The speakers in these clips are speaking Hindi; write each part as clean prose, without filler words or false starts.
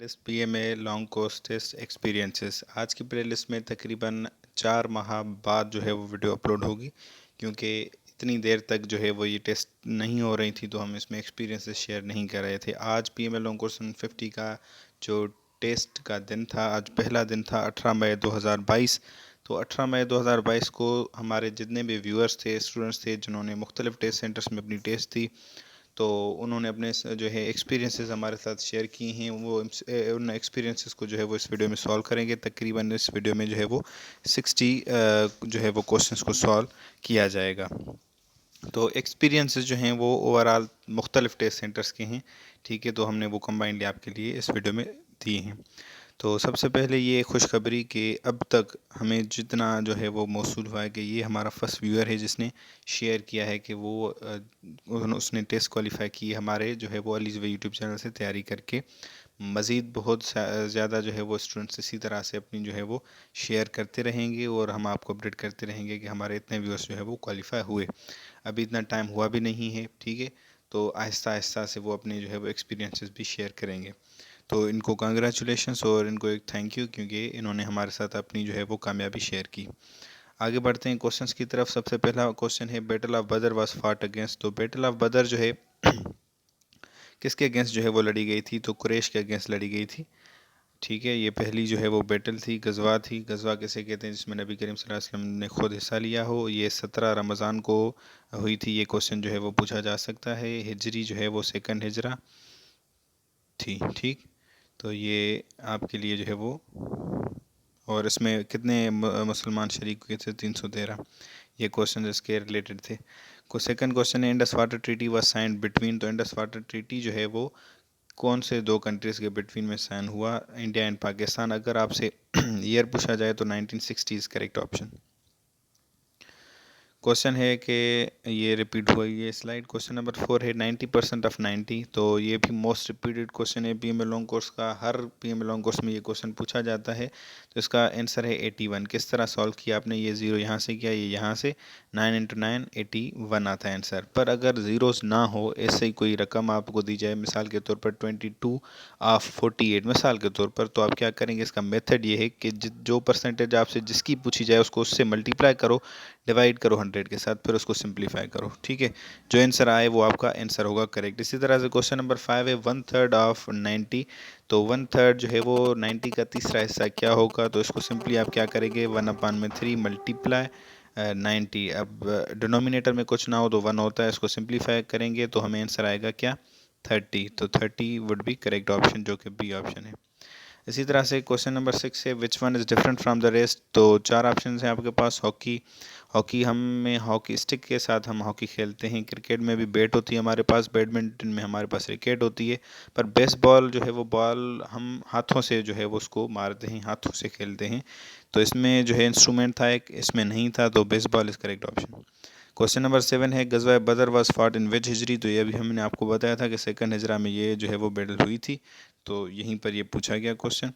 List PMA long course test experiences. आज की प्लेलिस्ट में तकरीबन 4 माह बाद जो है वो वीडियो अपलोड होगी, क्योंकि इतनी देर तक जो है वो ये टेस्ट नहीं हो रही थी, तो हम इसमें एक्सपीरियंसेस शेयर नहीं कर रहे थे। आज पीएमए लॉन्ग कोर्स 150 का जो टेस्ट का दिन था, आज पहला दिन था 18 मई 2022। तो 18 मई 2022 को हमारे जितने भी व्यूअर्स थे, स्टूडेंट्स थे, जिन्होंने मुख्तलिफ टेस्ट सेंटर्स में अपनी टेस्ट दी, तो उन्होंने अपने जो है एक्सपीरियंसेस हमारे साथ शेयर किए हैं। वो उन एक्सपीरियंसेस को जो है वो इस वीडियो में सॉल्व करेंगे। तकरीबन इस वीडियो में जो है वो 60 जो है वो क्वेश्चंस को सॉल्व किया जाएगा। तो एक्सपीरियंसेस जो हैं वो ओवरऑल मुख्तलिफ टेस्ट सेंटर्स के हैं, ठीक है। तो हमने वो कंबाइंडली आपके लिए इस वीडियो में दिए हैं। तो सबसे पहले ये खुशखबरी कि अब तक हमें जितना जो है वो मौसूल हुआ है कि ये हमारा फर्स्ट व्यूअर है जिसने शेयर किया है कि वो उसने टेस्ट क्वालिफाई की हमारे जो है वो अलीज़ वे यूट्यूब चैनल से तैयारी करके। मज़ीद बहुत ज़्यादा जो है वो स्टूडेंट्स इसी तरह से अपनी जो है वो शेयर करते रहेंगे और हम आपको अपडेट करते रहेंगे कि हमारे इतने व्यूअर्स जो है वो क्वालिफाई हुए। अभी इतना टाइम हुआ भी नहीं है, ठीक है। तो आहिस्ता आहिस्ता से वो अपने जो है वो एक्सपीरियंसेस भी शेयर करेंगे। तो इनको कांग्रेचुलेशंस और इनको एक थैंक यू, क्योंकि इन्होंने हमारे साथ अपनी जो है वो कामयाबी शेयर की। आगे बढ़ते हैं क्वेश्चंस की तरफ। सबसे पहला क्वेश्चन है, बैटल ऑफ बदर वाज फाट अगेंस्ट। तो बैटल ऑफ बदर जो है किसके अगेंस्ट जो है वो लड़ी गई थी? तो कुरैश के अगेंस्ट लड़ी गई थी, ठीक है। ये पहली जो है वो बैटल थी, गजवा थी। गजवा किसे कहते हैं? जिसमें नबी करीम सल्लल्लाहु अलैहि वसल्लम ने खुद हिस्सा लिया हो। ये 17 रमज़ान को हुई थी। ये क्वेश्चन जो है वो पूछा जा सकता है। हिजरी जो है वो सेकंड हिजरा थी, ठीक। तो ये आपके लिए जो है वो, और इसमें कितने मुसलमान शरीक हुए थे? 313। ये क्वेश्चन इसके रिलेटेड थे। को सेकंड क्वेश्चन है, Indus water treaty was signed between. तो इंडस वाटर ट्रीटी जो है वो कौन से दो कंट्रीज़ के बिटवीन में साइन हुआ? India and Pakistan. अगर आपसे ईयर पूछा जाए तो 1960 इज़ करेक्ट ऑप्शन। क्वेश्चन है कि ये रिपीट हुआ ये स्लाइड। क्वेश्चन नंबर 4 है 90% ऑफ 90। तो ये भी मोस्ट रिपीटेड क्वेश्चन है पीएमए लॉन्ग कोर्स का। हर पीएमए लॉन्ग कोर्स में ये क्वेश्चन पूछा जाता है। तो इसका आंसर है 81। किस तरह सॉल्व किया आपने? ये ज़ीरो यहाँ से किया, ये यहाँ से, 9 इंटू 9 81 आता है आंसर। पर अगर ज़ीरोज़ ना हो, ऐसे ही कोई रकम आपको दी जाए, मिसाल के तौर पर 22 ऑफ 48 मिसाल के तौर पर, तो आप क्या करेंगे? इसका मेथड ये है कि जो परसेंटेज आपसे जिसकी पूछी जाए उसको उससे मल्टीप्लाई करो, डिवाइड करो 100 के साथ, फिर उसको सिंप्लीफाई करो, ठीक है। जो आंसर आए वो आपका आंसर होगा करेक्ट। इसी तरह से क्वेश्चन नंबर 5 है 1/3 ऑफ 90। तो 1/3 जो है वो 90 का तीसरा हिस्सा क्या होगा? तो इसको सिंपली आप क्या करेंगे? 1/3 मल्टीप्लाई 90। अब डिनोमिनेटर में कुछ ना हो तो 1 होता है, इसको सिंप्लीफाई करेंगे तो हमें आंसर आएगा क्या? 30। तो 30 वुड बी करेक्ट ऑप्शन, जो कि बी ऑप्शन है। इसी तरह से क्वेश्चन नंबर 6 है which one is different from the rest. तो 4 ऑप्शन हैं आपके पास। हॉकी, हॉकी हम में हॉकी स्टिक के साथ हम हॉकी खेलते हैं। क्रिकेट में भी बैट होती है हमारे पास। बैडमिंटन में हमारे पास रैकेट होती है। पर बेसबॉल जो है वो बॉल हम हाथों से जो है वो उसको मारते हैं, हाथों से खेलते हैं। तो इसमें जो है इंस्ट्रूमेंट था एक, इसमें नहीं था, तो baseball is correct option. Question number 7 है गज़वा बदर वाज फॉट इन विच हिजरी। तो ये अभी हमने आपको बताया था कि सेकंड हिजरा में ये जो है वो बैटल हुई थी। तो यहीं पर ये पूछा गया क्वेश्चन।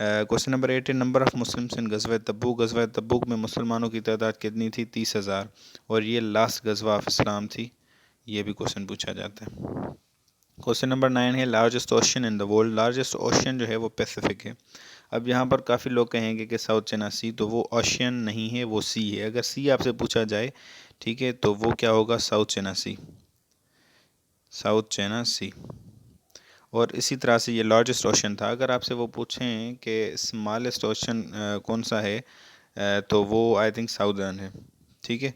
क्वेश्चन नंबर 8 है नंबर ऑफ़ मुस्लिम्स इन गज़वा तबूक। गज़वा तबूक में मुसलमानों की तादाद कितनी थी? 30,000। और ये लास्ट गज़वा ऑफ इस्लाम थी। ये भी क्वेश्चन पूछा जाता है। क्वेश्चन नंबर 9 है largest ocean in the world. Largest ocean जो है वो पैसिफिक है। अब यहाँ पर काफ़ी लोग कहेंगे कि साउथ चाइना सी, तो वो ओशियन नहीं है, वो सी है। अगर सी आपसे पूछा जाए, ठीक है, तो वो क्या होगा? साउथ चाइना सी, साउथ चाइना सी। और इसी तरह से ये लार्जेस्ट ओशन था। अगर आपसे वो पूछें कि स्मॉलेस्ट ओशन कौन सा है, तो वो आई थिंक साउदर्न है, ठीक है।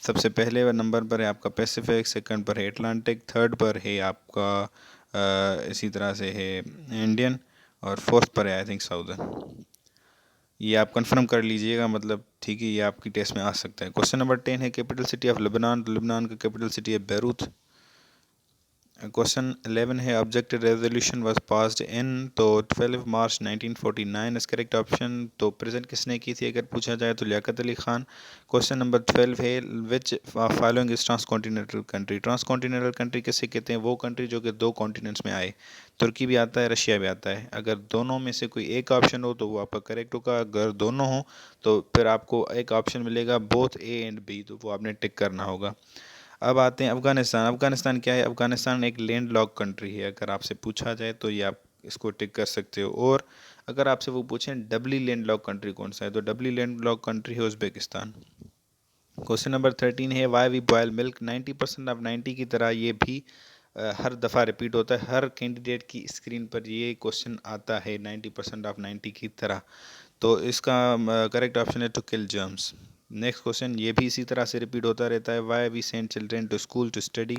सबसे पहले नंबर पर है आपका पैसिफिक, सेकंड पर है अटलांटिक, थर्ड पर है आपका इसी तरह से है इंडियन, और फोर्थ पर है आई थिंक साउदर्न। ये आप कंफर्म कर लीजिएगा, मतलब ठीक है, ये आपकी टेस्ट में आ सकता है। क्वेश्चन नंबर 10 है कैपिटल सिटी ऑफ लेबनान। तो लेबनान का कैपिटल सिटी है बैरूत। क्वेश्चन 11 है objective resolution was passed in. तो 12 मार्च 1949 इस करेक्ट ऑप्शन। तो प्रेजेंट किसने की थी अगर पूछा जाए? तो लियाकत अली खान। क्वेश्चन नंबर 12 है which following is transcontinental country. Transcontinental country किसे कहते हैं? वो कंट्री जो कि 2 कॉन्टिनेंट्स में आए। तुर्की भी आता है, रशिया भी आता है। अगर दोनों में से कोई एक ऑप्शन हो तो वो आपका करेक्ट होगा। अगर दोनों हो तो फिर आपको एक ऑप्शन मिलेगा बोथ ए एंड बी, तो वो आपने टिक करना होगा। अब आते हैं अफ़गानिस्तान। अफ़गानिस्तान क्या है? अफ़गानिस्तान एक लैंड लॉक कंट्री है। अगर आपसे पूछा जाए तो ये आप इसको टिक कर सकते हो। और अगर आपसे वो पूछें डबली लैंडलॉक कंट्री कौन सा है, तो डबली लैंडलॉक कंट्री है उज़्बेकिस्तान। क्वेश्चन नंबर 13 है why we boil milk. 90% of 90 की तरह ये भी हर दफ़ा रिपीट होता है, हर कैंडिडेट की स्क्रीन पर ये क्वेश्चन आता है 90% ऑफ 90 की तरह। तो इसका करेक्ट ऑप्शन है to kill germs. Next question ये भी इसी तरह से रिपीट होता रहता है, why we send children to school to study.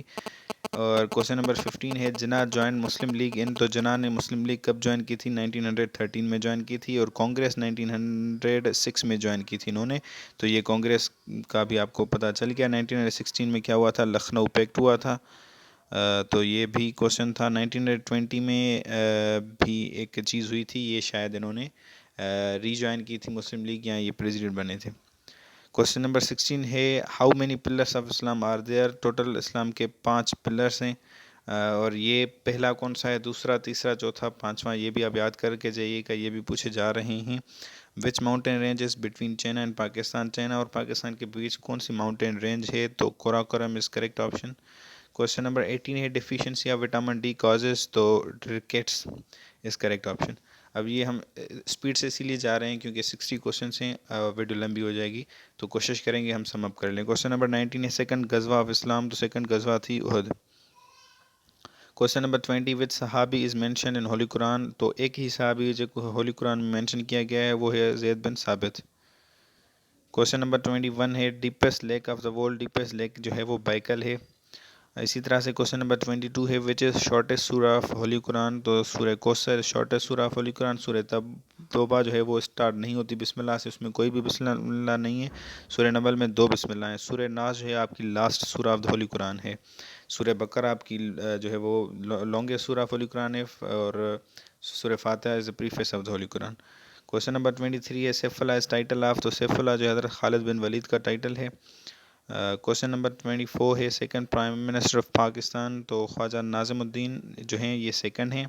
और क्वेश्चन नंबर 15 है जिन्ना ज्वाइन मुस्लिम लीग इन। तो जिन्ना ने मुस्लिम लीग कब ज्वाइन की थी, 1913 में ज्वाइन की थी। और कांग्रेस 1906 में ज्वाइन की थी इन्होंने। तो ये कांग्रेस का भी आपको पता चल गया। 1916 में क्या हुआ था, लखनऊ पैक्ट हुआ था। तो ये भी क्वेश्चन था। 1920 में भी एक चीज़ हुई थी, ये शायद इन्होंने रीजॉइन की थी मुस्लिम लीग, या ये प्रेसिडेंट बने थे। क्वेश्चन नंबर 16 है how many pillars of Islam are there. Total इस्लाम के 5 पिलर्स हैं। और ये पहला कौन सा है, दूसरा, तीसरा, चौथा, पांचवा, ये भी आप याद करके जाइएगा, ये भी पूछे जा रहे हैं। Which mountain range is between China and Pakistan. China और पाकिस्तान के बीच कौन सी माउंटेन रेंज है, तो Karakoram is correct option. Question number 18 है deficiency of vitamin D causes. तो रिकेट्स इज़ करेक्ट ऑप्शन। अब ये हम स्पीड से इसीलिए जा रहे हैं क्योंकि 60 क्वेश्चन हैं, वीडियो लंबी हो जाएगी, तो कोशिश करेंगे हम सम अप कर लें। क्वेश्चन नंबर 19 है सेकंड गजवा ऑफ इस्लाम। तो सेकंड गजवा थी उहद। क्वेश्चन नंबर 20 विच सहाबी is mention in holy Quran. तो एक ही सहाबी जो होली कुरान में मेंशन किया गया है वो है ज़ैद बिन साबित। क्वेश्चन नंबर 21 है deepest lake of the world. Deepest lake जो है वो बाइकल है। इसी तरह से क्वेश्चन नंबर 22 है विच इज़ शॉर्टेस्ट सूरा ऑफ होली कुरान। तो सूरह कौसर शॉर्टेस्ट सूरा ऑफ होली कुरान। सूरह तौबा जो है वो स्टार्ट नहीं होती बिस्मिल्लाह से, उसमें कोई भी बिस्मिल्लाह नहीं है। सूरह नमल में 2 बिस्मिल्लाह हैं। सूरह नाज जो है आपकी लास्ट सूरा ऑफ द होली कुरान है। सूरह बकरा आपकी जो है वो लॉन्गेस्ट सूरा ऑफ होली कुरान है। और सूरह फातिहा is the preface of the holy Quran. Question number 23 है सैफुल्लाह इज़ टाइटल ऑफ। तो सैफुल्लाह जो हज़रत खालिद बिन वलीद का टाइटल है। क्वेश्चन नंबर 24 है second prime minister of Pakistan. तो ख्वाजा नाज़िमुद्दीन जो हैं ये सेकंड हैं।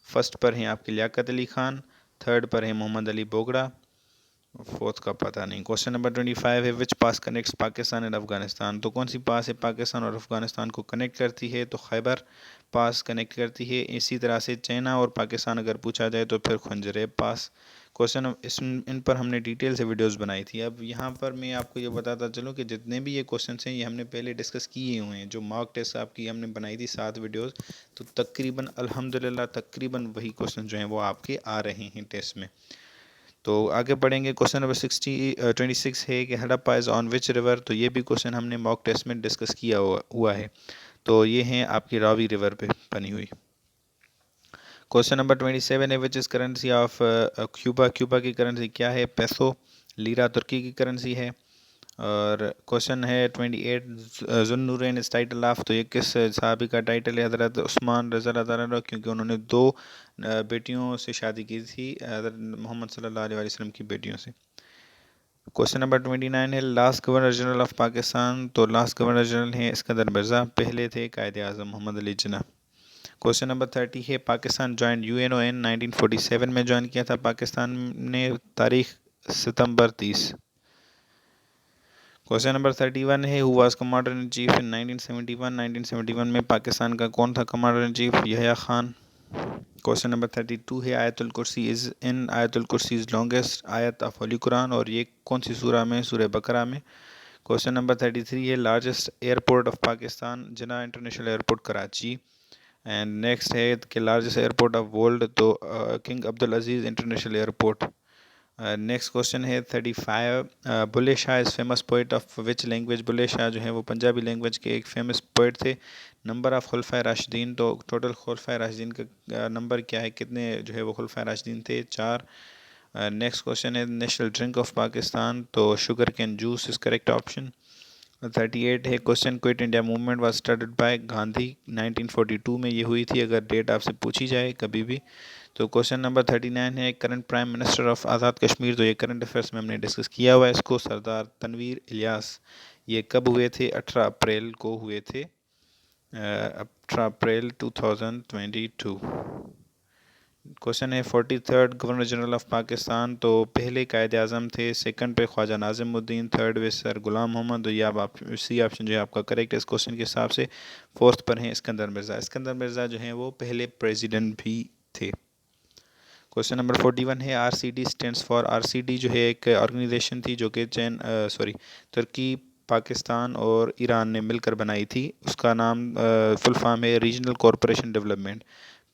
फर्स्ट पर हैं आपके लियाकत अली ख़ान। थर्ड पर है मोहम्मद अली बोगड़ा। फोर्थ का पता नहीं। क्वेश्चन नंबर 25 है विच पास कनेक्ट्स पाकिस्तान एंड अफगानिस्तान। तो कौन सी पास है पाकिस्तान और अफगानिस्तान को कनेक्ट करती है, तो खैबर पास कनेक्ट करती है। इसी तरह से चाइना और पाकिस्तान अगर पूछा जाए तो फिर खंजरेब पास। क्वेश्चन इन पर हमने डिटेल से वीडियोस बनाई थी। अब यहाँ पर मैं आपको ये बताता चलूँ कि जितने भी ये क्वेश्चन हैं ये हमने पहले डिस्कस किए हुए हैं। जो मॉक टेस्ट आपकी हमने बनाई थी 7 वीडियोस, तो तकरीबन अल्हम्दुलिल्लाह तकरीबन वही क्वेश्चन जो हैं वो आपके आ रहे हैं टेस्ट में। तो आगे बढ़ेंगे। क्वेश्चन नंबर 26 है कि Harappa is on which river. तो ये भी क्वेश्चन हमने मॉक टेस्ट में डिस्कस किया हुआ है। तो ये हैं आपकी रावी रिवर पे बनी हुई। क्वेश्चन नंबर 27 है which is currency of Cuba. Cuba की करेंसी क्या है, पैसो। लीरा तुर्की की करेंसी है। और क्वेश्चन है 28 ज़ुन्नूरैन इस टाइटल ऑफ। तो ये किस साहबी का टाइटल है, हज़रत उस्मान रज़ी अल्लाह तआला अन्हु, क्योंकि उन्होंने 2 बेटियों से शादी की थी, हज़रत मोहम्मद सल्लल्लाहु अलैहि वसल्लम की बेटियों से। क्वेश्चन नंबर 29 है last governor general of Pakistan. तो लास्ट गवर्नर जनरल हैं इस्कंदर मिर्ज़ा, पहले थे कायद आज़म मोहम्मद अली जिन्ना। क्वेश्चन नंबर 30 है पाकिस्तान ज्वाइन यूएनओ इन 1947 में ज्वाइन किया था पाकिस्तान ने, तारीख सितंबर 30। क्वेश्चन नंबर 31 है who was commander in chief इन 1971। 1971 में पाकिस्तान का कौन था commander in chief, यहया Khan. Question number 32 है आयतुल कुर्सी इज़ इन। आयतुल कुर्सी इज़ लॉन्गेस्ट आयत ऑफ होली कुरान, और ये कौन सी सूरा में, सूरह बकरा में। क्वेश्चन नंबर 33 है largest airport of Pakistan, Jinnah international airport Karachi. And next है कि लार्जेस्ट एयरपोर्ट ऑफ वर्ल्ड, तो King Abdul Aziz international airport. Next question है 35 Bulleh Shah is famous poet of which language. Bulleh Shah जो है वो पंजाबी लैंग्वेज के एक फेमस पोइट थे। नंबर ऑफ खुलफाए राशिदीन, तो टोटल खुलफाए राशिदीन का नंबर क्या है, कितने जो है वो खुलफाए राशिदीन थे, 4। नेक्स्ट क्वेश्चन है नेशनल ड्रिंक ऑफ पाकिस्तान। तो sugar cane juice is correct option. 38 है question quit India movement was started by Gandhi. 1942 में ये हुई थी, अगर डेट आपसे पूछी जाए कभी भी। तो क्वेश्चन नंबर 39 है current prime minister of Azad Kashmir. तो ये करंट अफेयर्स में हमने डिस्कस किया हुआ है इसको, सरदार तनवीर इलियास। ये कब हुए थे, 18 अप्रैल को हुए थे, 18 अप्रैल 2022। क्वेश्चन है 43 गवर्नर जनरल ऑफ पाकिस्तान। तो पहले कायद आज़म थे, सेकंड पे ख्वाजा नाज़िमुद्दीन, थर्ड पे सर गुलाम मोहम्मद। तो ये आप सी ऑप्शन जो है आपका करेक्ट है इस क्वेश्चन के हिसाब से। फोर्थ पर हैं इस्कंदर मिर्ज़ा। इस्कंदर मिर्ज़ा जो हैं वो पहले प्रेसिडेंट भी थे। क्वेश्चन नंबर 41 है आरसीडी स्टैंड्स फॉर। आरसीडी जो है एक ऑर्गेनाइजेशन थी जो कि तुर्की, पाकिस्तान और ईरान ने मिलकर बनाई थी। उसका नाम फुल फॉर्म है रीजनल कॉरपोरेशन डेवलपमेंट।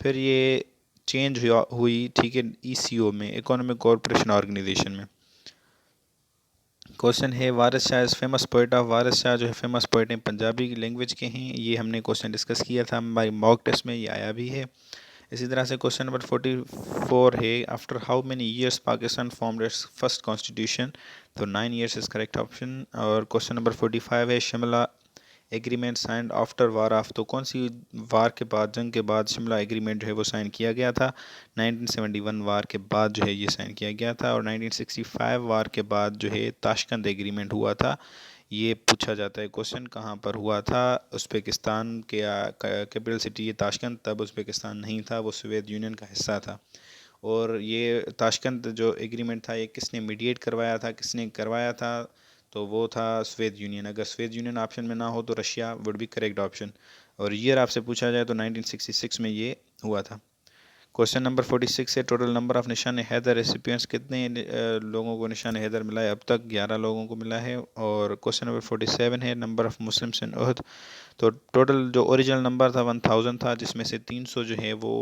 फिर ये चेंज हुई, ठीक है, ईसीओ में, इकोनॉमिक कॉरपोरेशन ऑर्गेनाइजेशन में। क्वेश्चन है Waris Shah is famous poet of. Waris Shah जो है फेमस पोइट हैं, पंजाबी लैंग्वेज के हैं। ये हमने क्वेश्चन डिस्कस किया था हमारी मॉक टेस्ट में, ये आया भी है। इसी तरह से क्वेश्चन नंबर 44 है after how many years Pakistan formed it's first constitution. तो 9 ईयर्स इज करेक्ट ऑप्शन। और क्वेश्चन नंबर 45 है Shimla agreement signed after war of. तो कौन सी वार के बाद, जंग के बाद शिमला एग्रीमेंट जो है वो साइन किया गया था? 1971 वार के बाद जो है ये साइन किया गया था। और 1965 वार के बाद जो है ताशकंद एग्रीमेंट हुआ था। ये पूछा जाता है क्वेश्चन कहाँ पर हुआ था? उज़्बेकिस्तान के कैपिटल सिटी ताशकंद, तब उज़्बेकिस्तान नहीं था, वो सोवियत यूनियन का हिस्सा था। और ये ताशकंद जो एग्रीमेंट था ये किसने मीडिएट करवाया था, किसने करवाया था? तो वो था सोवियत यूनियन। अगर सोवियत यूनियन ऑप्शन में ना हो तो Russia would be correct option. और ईयर आपसे पूछा जाए तो 1966 में ये हुआ था। क्वेश्चन नंबर 46 है टोटल नंबर ऑफ निशान हैदर रेसिपिएंट्स। कितने लोगों को निशान हैदर मिला है? अब तक 11 लोगों को मिला है। और क्वेश्चन नंबर 47 है नंबर ऑफ मुस्लिम्स इन उहद। तो टोटल जो ओरिजिनल नंबर था 1000 था, जिसमें से 300 जो है वो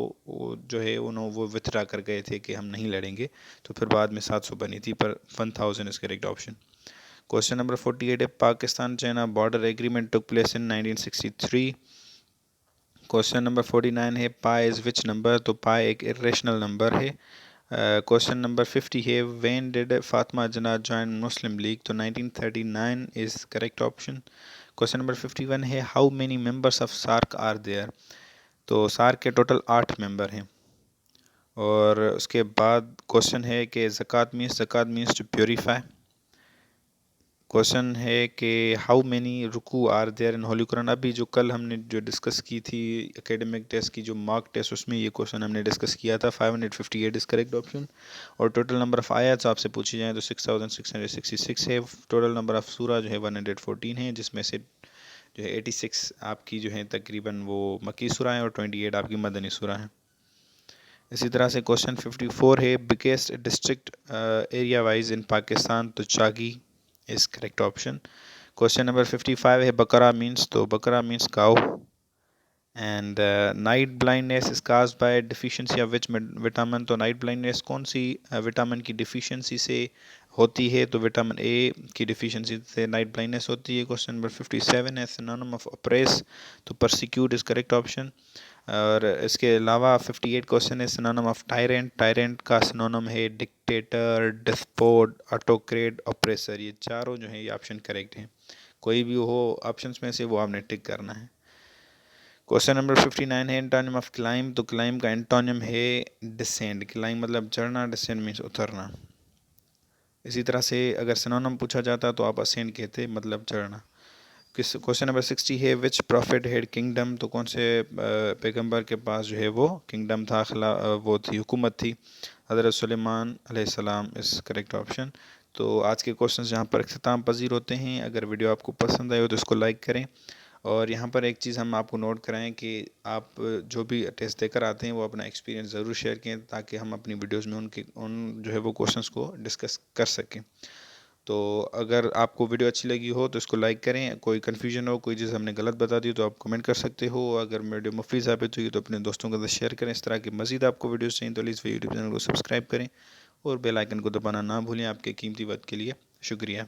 जो है वो विथड्रा कर गए थे कि हम नहीं लड़ेंगे। तो फिर बाद में 700 बनी थी, पर 1000 is correct option. Question number 48 है Pakistan China border agreement took place in 1963। Question number 49 है पाई इज़ विच नंबर। तो पाई एक इरेशनल नंबर है। क्वेश्चन नंबर 50 है व्हेन डिड फातिमा जना जॉइन मुस्लिम लीग। तो 1939 is correct option. Question number 51 है how many members of SAARC are there. तो सार्क के टोटल 8 मेंबर हैं। और उसके बाद क्वेश्चन है कि ज़कात मीन्स टू प्योरीफाई। क्वेश्चन है कि हाउ मेनी रुकू are there in holy Quran. अभी जो कल हमने जो डिस्कस की थी एकेडमिक टेस्ट की जो मार्क टेस्ट, उसमें ये क्वेश्चन हमने डिस्कस किया था। 558 इज करेक्ट ऑप्शन। और टोटल नंबर ऑफ आयत आपसे पूछी जाए तो 6666 है। टोटल नंबर ऑफ सूरा जो है 114 है, जिसमें से जो है 86 आपकी जो है तकरीबन वो मक्की सूरा है और 28 आपकी मदनी सूरा है। इसी तरह से क्वेश्चन 54 है biggest district area wise in Pakistan. तो Chagai is correct option. Question number 55 है बकरा मीन्स। तो bakra means cow. And night blindness is caused by deficiency of which vitamin. तो नाइट ब्लाइंडनेस कौन सी विटामिन की डिफिशिएंसी से होती है? तो विटामिन ए की डिफिशिएंसी से नाइट ब्लाइंडनेस होती है। क्वेश्चन नंबर 57 है सिनोनिम ऑफ अप्रेस। तो परसिक्यूट इज करेक्ट ऑप्शन। और इसके अलावा 58 क्वेश्चन है सिनोनिम ऑफ टायरेंट। टायरेंट का सिनोनिम है डिक्टेटर, डिस्पोट, ऑटोक्रेट, ऑप्रेसर। ये चारों जो है ये ऑप्शन करेक्ट हैं। कोई भी हो ऑप्शंस में से वो आपने टिक करना है। क्वेश्चन नंबर 59 है एंटोनिम ऑफ क्लाइम। तो क्लाइम का एंटोनिम है डिसेंड। क्लाइम मतलब चढ़ना, डिसेंड मीन्स उतरना। इसी तरह से अगर सिनोनिम पूछा जाता तो आप असेंड कहते, मतलब चढ़ना। क्वेश्चन नंबर 60 है विच प्रॉफिट हेड किंगडम। तो कौन से पैगंबर के पास जो है वो किंगडम था, वो थी, हुकूमत थी? हज़रत सुलेमान अलैहिस्सलाम इज़ करेक्ट ऑप्शन। तो आज के क्वेश्चंस यहाँ पर इख्तिताम पजीर होते हैं। अगर वीडियो आपको पसंद आए हो तो इसको लाइक करें। और यहाँ पर एक चीज़ हम आपको नोट कराएं कि आप जो भी टेस्ट देकर आते हैं वो अपना एक्सपीरियंस ज़रूर शेयर करें, ताकि हम अपनी वीडियोज़ में उन जो है वो क्वेश्चंस को डिस्कस कर सकें। तो अगर आपको वीडियो अच्छी लगी हो तो इसको लाइक करें। कोई कन्फ्यूजन हो, कोई चीज़ हमने गलत बता दी तो आप कमेंट कर सकते हो। अगर वीडियो मुफीद साबित हुई तो अपने दोस्तों के साथ शेयर करें। इस तरह की मज़ीद आपको वीडियोस चाहिए तो प्लीज़ यूट्यूब चैनल को सब्सक्राइब करें और बेल आइकन को दबाना ना भूलें। आपके कीमती वक्त के लिए शुक्रिया।